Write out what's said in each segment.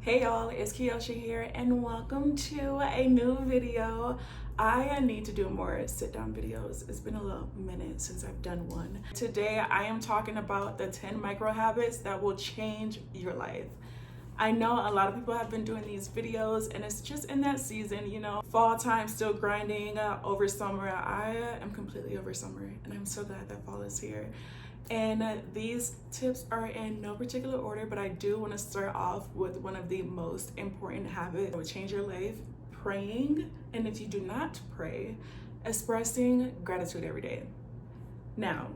Hey y'all, it's Kiosha here and welcome to a new video. I need to do more sit down videos. It's been a little minute since I've done one. Today I am talking about the 10 micro habits that will change your life. I know a lot of people have been doing these videos and it's just in that season, fall time, still grinding over summer. I am completely over summer and I'm so glad that fall is here. And these tips are in no particular order, but I do want to start off with one of the most important habits that will change your life: praying. And if you do not pray, expressing gratitude every day. Now,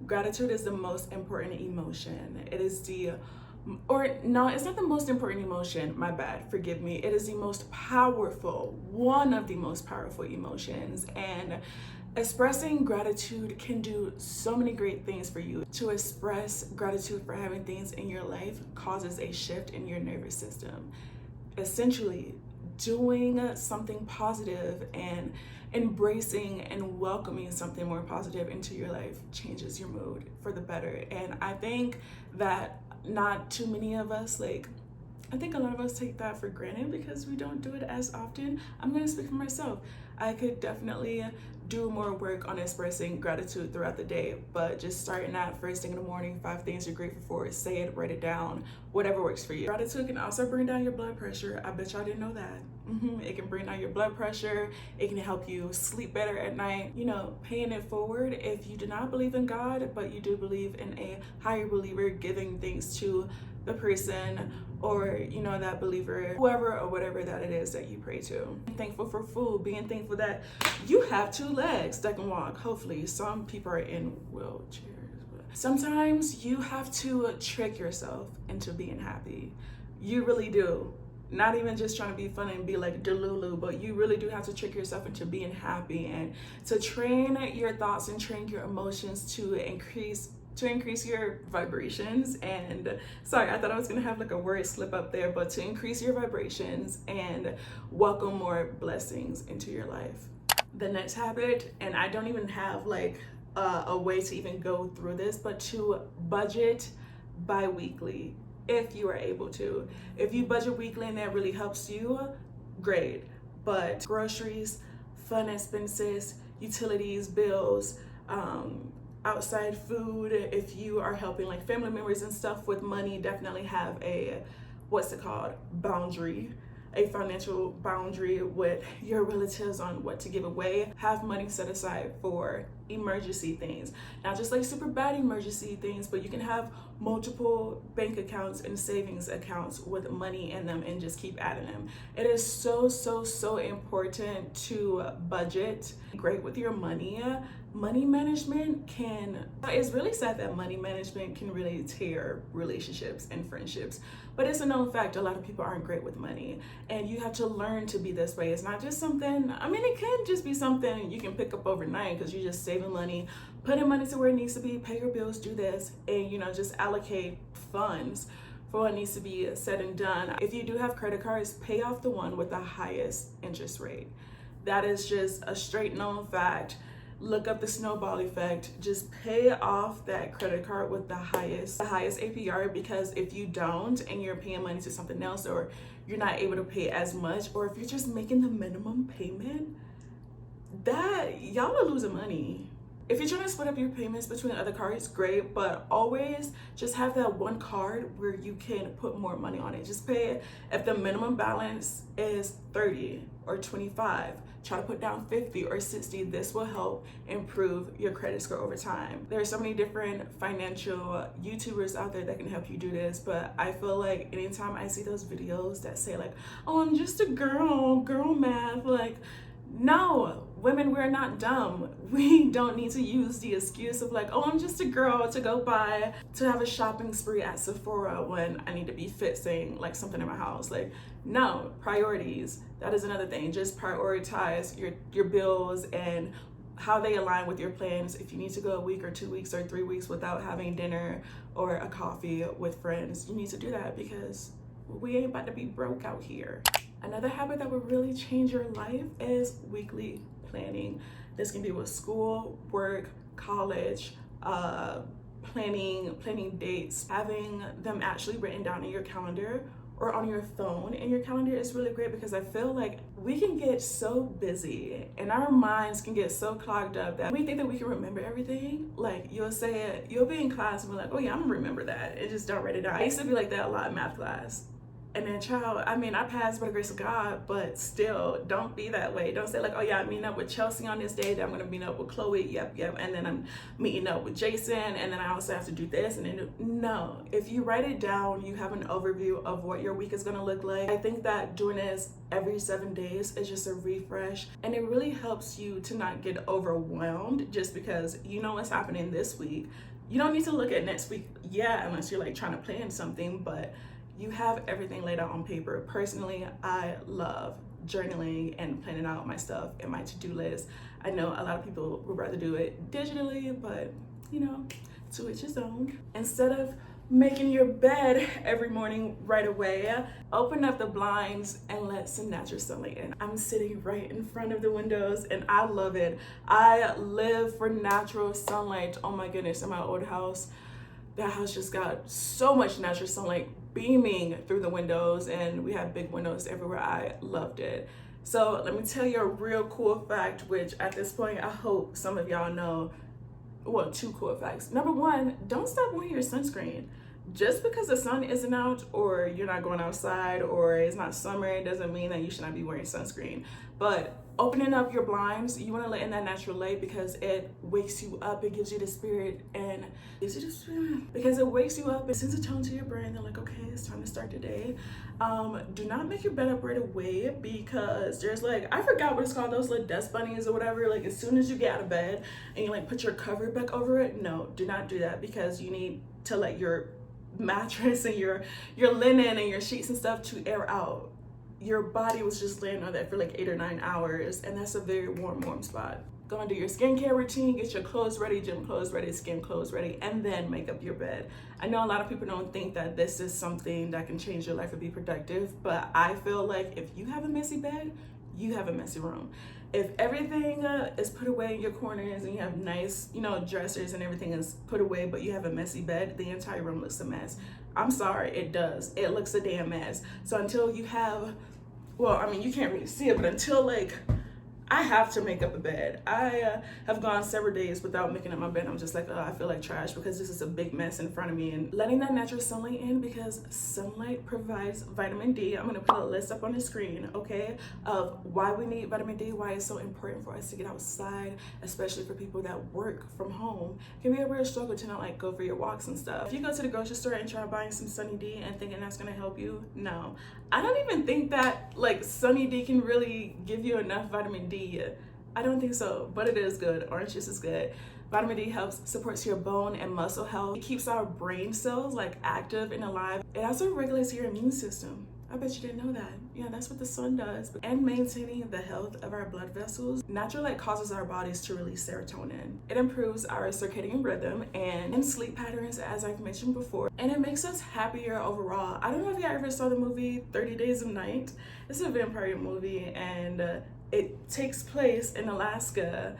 gratitude is the most important emotion. It's not the most important emotion, my bad, forgive me. It is the most powerful, one of the most powerful emotions. And expressing gratitude can do so many great things for you. To express gratitude for having things in your life causes a shift in your nervous system. Essentially, doing something positive and embracing and welcoming something more positive into your life changes your mood for the better. And I think that not too many of us, I think a lot of us take that for granted because we don't do it as often. I'm gonna speak for myself. I could definitely do more work on expressing gratitude throughout the day, but just starting out first thing in the morning, 5 things you're grateful for, say it, write it down, whatever works for you. Gratitude can also bring down your blood pressure. I bet y'all didn't know that. It can bring down your blood pressure. It can help you sleep better at night. Paying it forward, if you do not believe in God, but you do believe in a higher believer giving things to the person or that believer, whoever or whatever that it is that you pray to. Being thankful for food, being thankful that you have 2 legs that can walk. Hopefully, some people are in wheelchairs, but sometimes you have to trick yourself into being happy. You really do. Not even just trying to be fun and be like Delulu, but you really do have to trick yourself into being happy and to train your thoughts and train your emotions to increase your vibrations. And sorry, I thought I was gonna have a word slip up there, but to increase your vibrations and welcome more blessings into your life. The next habit, and I don't even have a way to even go through this, but to budget bi-weekly if you are able to. If you budget weekly and that really helps you, great. But groceries, fun expenses, utilities, bills, outside food, if you are helping family members and stuff with money, definitely have a boundary, a financial boundary with your relatives on what to give away. Have money set aside for emergency things, not just super bad emergency things, but you can have multiple bank accounts and savings accounts with money in them and just keep adding them. It is so important to budget. Great with your money. Money management it's really sad that money management can really tear relationships and friendships, but it's a known fact a lot of people aren't great with money, and you have to learn to be this way. It's not just something, it can just be something you can pick up overnight because you're just saving money, putting money to where it needs to be, pay your bills, do this, and just allocate funds for what needs to be said and done. If you do have credit cards, pay off the one with the highest interest rate. That is just a straight known fact. Look up the snowball effect. Just pay off that credit card with the highest APR, because if you don't and you're paying money to something else, or you're not able to pay as much, or if you're just making the minimum payment, that y'all are losing money. If you're trying to split up your payments between other cards, great, but always just have that one card where you can put more money on it. Just pay it. If the minimum balance is 30 or 25, try to put down 50 or 60. This will help improve your credit score over time. There are so many different financial YouTubers out there that can help you do this, but I feel like anytime I see those videos that say oh, I'm just a girl math, no, women, we're not dumb. We don't need to use the excuse of oh, I'm just a girl, to have a shopping spree at Sephora when I need to be fixing something in my house. No, priorities. That is another thing. Just prioritize your bills and how they align with your plans. If you need to go a week or 2 weeks or 3 weeks without having dinner or a coffee with friends, you need to do that because we ain't about to be broke out here. Another habit that will really change your life is weekly planning. This can be with school, work, college, planning dates, having them actually written down in your calendar or on your phone in your calendar is really great, because I feel like we can get so busy and our minds can get so clogged up that we think that we can remember everything. Like you'll say it, you'll be in class and be like, oh yeah, I'm gonna remember that, and just don't write it down. I used to be like that a lot in math class. And then child, I mean, I passed by the grace of God, but still, don't be that way. Don't say like, oh yeah, I'm meeting up with Chelsea on this day, then I'm gonna meet up with Chloe, yep, and then I'm meeting up with Jason, and then I also have to do this, and then no. If you write it down, you have an overview of what your week is gonna look like. I think that doing this every 7 days is just a refresh, and it really helps you to not get overwhelmed just because you know what's happening this week. You don't need to look at next week, yeah, unless you're like trying to plan something, but you have everything laid out on paper. Personally, I love journaling and planning out my stuff and my to-do list. I know a lot of people would rather do it digitally, but you know, to each his own. Instead of making your bed every morning right away, open up the blinds and let some natural sunlight in. I'm sitting right in front of the windows and I love it. I live for natural sunlight. Oh my goodness, in my old house, that house just got so much natural sunlight beaming through the windows, and we have big windows everywhere. I loved it. So let me tell you a real cool fact, which at this point I hope some of y'all know. Well, 2 cool facts. Number 1, don't stop wearing your sunscreen. Just because the sun isn't out, or you're not going outside, or it's not summer, it doesn't mean that you should not be wearing sunscreen. But opening up your blinds, you want to let in that natural light because it wakes you up. It gives you the spirit, and because it wakes you up, it sends a tone to your brain. They're like, okay, it's time to start the day. Do not make your bed up right away, because there's like, I forgot what it's called, those little dust bunnies or whatever. Like as soon as you get out of bed and you like put your cover back over it, no, do not do that, because you need to let your mattress and your linen and your sheets and stuff to air out. Your body was just laying on that for like 8 or 9 hours, and that's a very warm spot. Go and do your skincare routine, get your clothes ready, gym clothes ready, skin clothes ready, and then make up your bed. I know a lot of people don't think that this is something that can change your life or be productive, but I feel like if you have a messy bed, you have a messy room. If everything is put away in your corners and you have nice, dressers and everything is put away, but you have a messy bed, the entire room looks a mess. I'm sorry, it does. It looks a damn mess. So until you have, well, I mean, you can't really see it, but until like, I have to make up a bed. I have gone several days without making up my bed. I'm just like, oh, I feel like trash because this is a big mess in front of me. And letting that natural sunlight in, because sunlight provides vitamin D. I'm gonna put a list up on the screen, okay, of why we need vitamin D, why it's so important for us to get outside, especially for people that work from home. It can be a real struggle to not like go for your walks and stuff. If you go to the grocery store and try buying some Sunny D and thinking that's gonna help you, no. I don't even think that like Sunny D can really give you enough vitamin D. I don't think so, but it is good. Orange juice is good. Vitamin D supports your bone and muscle health. It keeps our brain cells like active and alive. It also regulates your immune system. I bet you didn't know that. Yeah, that's what the sun does. And maintaining the health of our blood vessels. Natural light causes our bodies to release serotonin. It improves our circadian rhythm and sleep patterns, as I've mentioned before. And it makes us happier overall. I don't know if you ever saw the movie 30 Days of Night. It's a vampire movie, and it takes place in Alaska,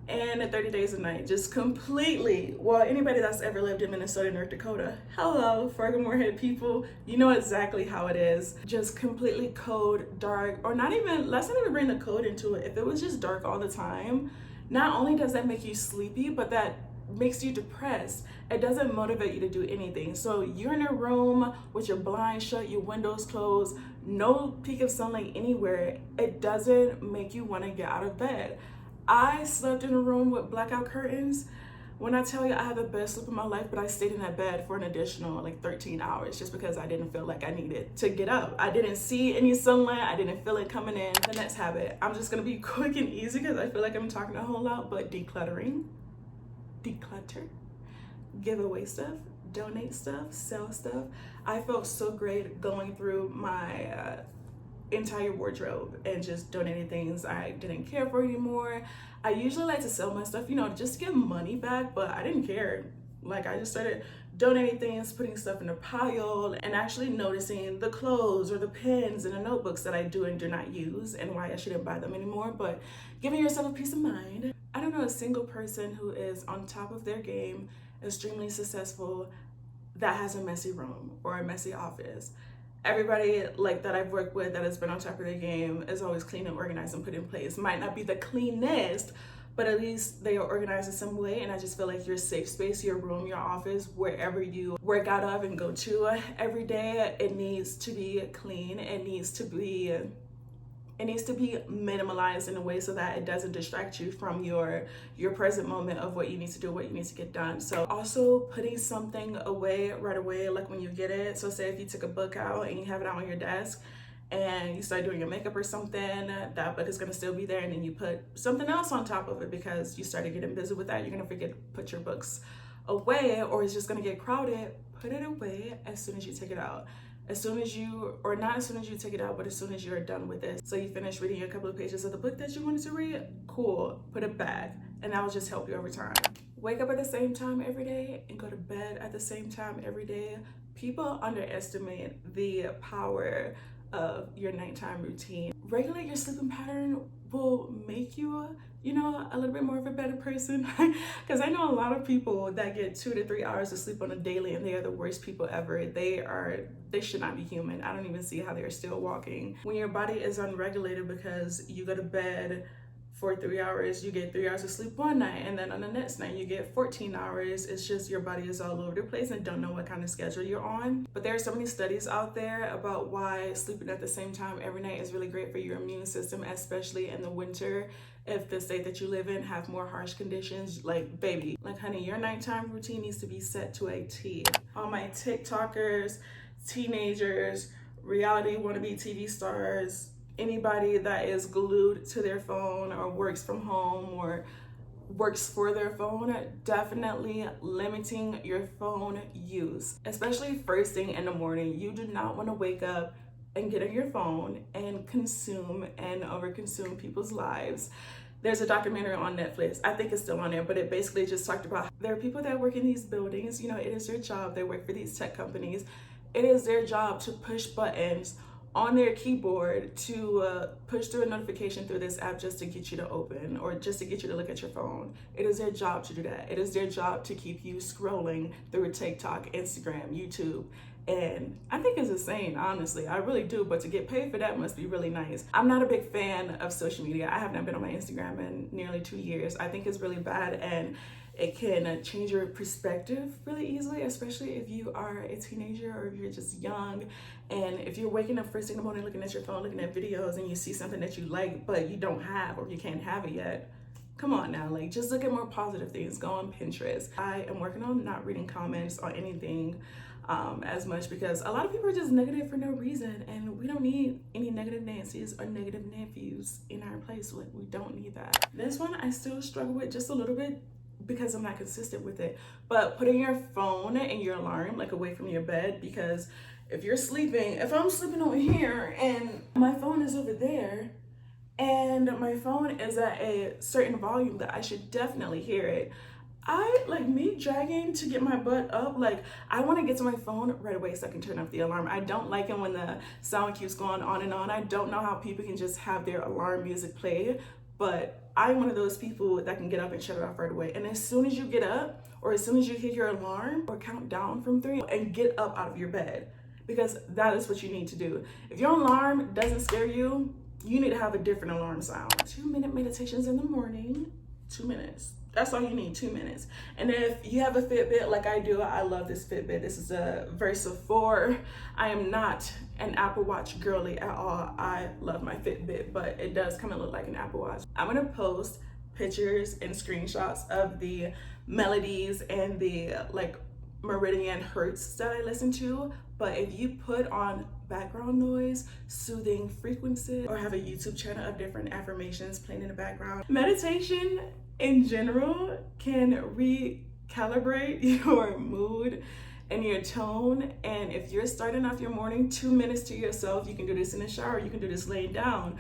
and 30 Days of Night just completely, well, anybody that's ever lived in Minnesota, North Dakota, hello, Fargo-Moorhead people, you know exactly how it is. Just completely cold, dark, or not even, let's not even bring the code into it. If it was just dark all the time, not only does that make you sleepy, but that makes you depressed. It doesn't motivate you to do anything. So you're in a room with your blinds shut, your windows closed, no peak of sunlight anywhere. It doesn't make you want to get out of bed. I slept in a room with blackout curtains. When I tell you I had the best sleep of my life, but I stayed in that bed for an additional like 13 hours just because I didn't feel like I needed to get up. I didn't see any sunlight. I didn't feel it coming in. The next habit, I'm just gonna be quick and easy because I feel like I'm talking a whole lot, but decluttering. Declutter, give away stuff, donate stuff, sell stuff. I felt so great going through my entire wardrobe and just donating things I didn't care for anymore. I usually like to sell my stuff, just to get money back, but I didn't care. Like I just started donating things, putting stuff in a pile, and actually noticing the clothes or the pens and the notebooks that I do and do not use and why I shouldn't buy them anymore, but giving yourself a peace of mind. I don't know a single person who is on top of their game, extremely successful, that has a messy room or a messy office. everybody like that I've worked with that has been on top of their game is always clean and organized and put in place. Might not be the cleanest, but at least they are organized in some way. And I just feel like your safe space, your room, your office, wherever you work out of and go to every day, it needs to be clean. It needs to be minimalized in a way so that it doesn't distract you from your present moment of what you need to do, what you need to get done. So also putting something away right away, like when you get it. So say if you took a book out and you have it out on your desk and you start doing your makeup or something, that book is going to still be there, and then you put something else on top of it because you started getting busy with that. You're going to forget to put your books away, or it's just going to get crowded. Put it away as soon as you take it out. As soon as you, or not as soon as you take it out, but as soon as you're done with it. So you finish reading a couple of pages of the book that you wanted to read, cool, put it back, and that will just help you over time. Wake up at the same time every day and go to bed at the same time every day. People underestimate the power of your nighttime routine. Regulate your sleeping pattern will make you, a little bit more of a better person. Because I know a lot of people that get 2 to 3 hours of sleep on a daily, and they are the worst people ever. They should not be human. I don't even see how they're still walking. When your body is unregulated because you go to bed for 3 hours, you get 3 hours of sleep one night, and then on the next night you get 14 hours. It's just your body is all over the place and don't know what kind of schedule you're on. But there are so many studies out there about why sleeping at the same time every night is really great for your immune system, especially in the winter. If the state that you live in have more harsh conditions, like baby, like honey, your nighttime routine needs to be set to a T. All my TikTokers, teenagers, reality wannabe TV stars, anybody that is glued to their phone or works from home or works for their phone, definitely limiting your phone use, especially first thing in the morning. You do not want to wake up and get on your phone and consume and overconsume people's lives. There's a documentary on Netflix, I think it's still on there, but it basically just talked about there are people that work in these buildings, it is their job, they work for these tech companies. It is their job to push buttons on their keyboard to push through a notification through this app just to get you to open or just to get you to look at your phone. It is their job to do that. It is their job to keep you scrolling through TikTok, Instagram, YouTube. And I think it's insane, honestly. I really do, but to get paid for that must be really nice. I'm not a big fan of social media. I have not been on my Instagram in nearly 2 years. I think it's really bad, and it can change your perspective really easily, especially if you are a teenager or if you're just young. And if you're waking up first thing in the morning looking at your phone, looking at videos, and you see something that you like, but you don't have or you can't have it yet, come on now, like just look at more positive things. Go on Pinterest. I am working on not reading comments on anything as much because a lot of people are just negative for no reason, and we don't need any negative Nancy's or negative nephews in our place. We don't need that. This one I still struggle with just a little bit because I'm not consistent with it, but putting your phone and your alarm like away from your bed, because if you're sleeping, if I'm sleeping over here and my phone is over there and my phone is at a certain volume that I should definitely hear it, me dragging to get my butt up, I want to get to my phone right away so I can turn off the alarm. I don't like it when the sound keeps going on and on. I don't know how people can just have their alarm music play, but I'm one of those people that can get up and shut it off right away. And as soon as you get up, or as soon as you hit your alarm, or count down from 3 and get up out of your bed, because that is what you need to do. If your alarm doesn't scare you, you need to have a different alarm sound. 2-minute meditations in the morning, 2 minutes. That's all you need, 2 minutes. And if you have a Fitbit like I do, I love this Fitbit. This is a Versa 4. I am not an Apple Watch girly at all. I love my Fitbit, but it does come and look like an Apple Watch. I'm gonna post pictures and screenshots of the melodies and the meridian hertz that I listen to. But if you put on background noise, soothing frequency, or have a YouTube channel of different affirmations playing in the background, meditation in general can recalibrate your mood and your tone. And if you're starting off your morning, 2 minutes to yourself, you can do this in the shower, you can do this laying down.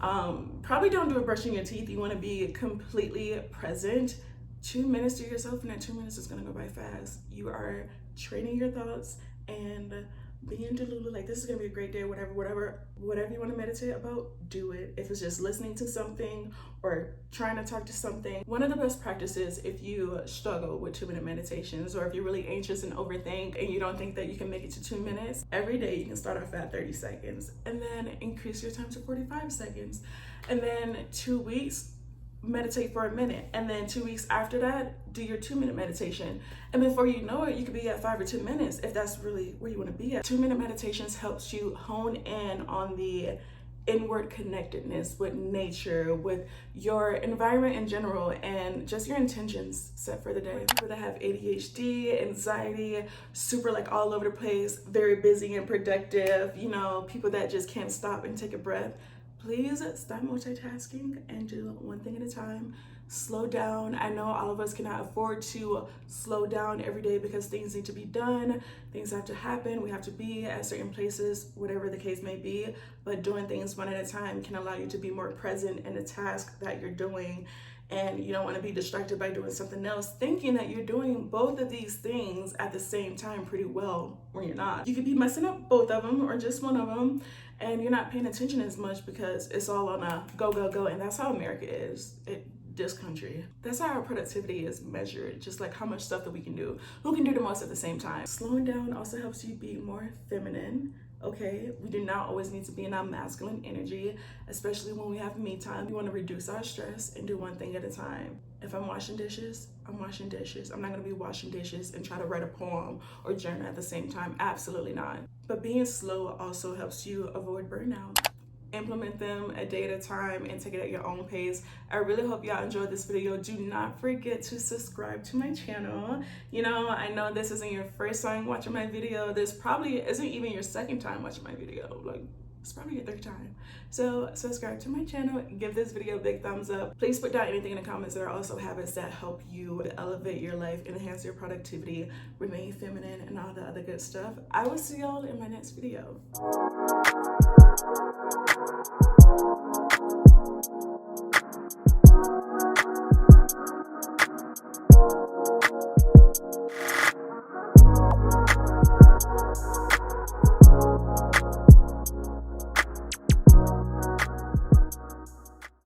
Probably don't do it brushing your teeth. You want to be completely present. 2 minutes to yourself, and that 2 minutes is going to go by fast. You are training your thoughts and being delulu, like this is gonna be a great day, whatever you want to meditate about, do it. If it's just listening to something or trying to talk to something. One of the best practices, if you struggle with 2-minute meditations, or if you're really anxious and overthink and you don't think that you can make it to 2 minutes, every day you can start off at 30 seconds and then increase your time to 45 seconds, and then 2 weeks meditate for a minute, and then 2 weeks after that do your 2-minute meditation, and before you know it, you could be at 5 or 10 minutes if that's really where you want to be at. 2-minute meditations helps you hone in on the inward connectedness with nature, with your environment in general, and just your intentions set for the day. People that have ADHD, anxiety, super like all over the place, very busy and productive, you know, people that just can't stop and take a breath, please stop multitasking and do one thing at a time. Slow down. I know all of us cannot afford to slow down every day because things need to be done, things have to happen, we have to be at certain places, whatever the case may be, but doing things one at a time can allow you to be more present in the task that you're doing. And you don't want to be distracted by doing something else, thinking that you're doing both of these things at the same time pretty well when you're not. You could be messing up both of them or just one of them, and you're not paying attention as much because it's all on a go, go, go. And that's how America is. This country. That's how our productivity is measured, just like how much stuff that we can do. Who can do the most at the same time? Slowing down also helps you be more feminine. Okay, we do not always need to be in our masculine energy, especially when we have me time. We want to reduce our stress and do one thing at a time. If I'm washing dishes, I'm washing dishes. I'm not going to be washing dishes and try to write a poem or journal at the same time. Absolutely not. But being slow also helps you avoid burnout. Implement them a day at a time and take it at your own pace. I really hope y'all enjoyed this video. Do not forget to subscribe to my channel. You know, I know this isn't your first time watching my video. This probably isn't even your second time watching my video. Like, it's probably your third time. So subscribe to my channel, give this video a big thumbs up. Please put down anything in the comments that are also habits that help you elevate your life, enhance your productivity, remain feminine, and all the other good stuff. I will see y'all in my next video.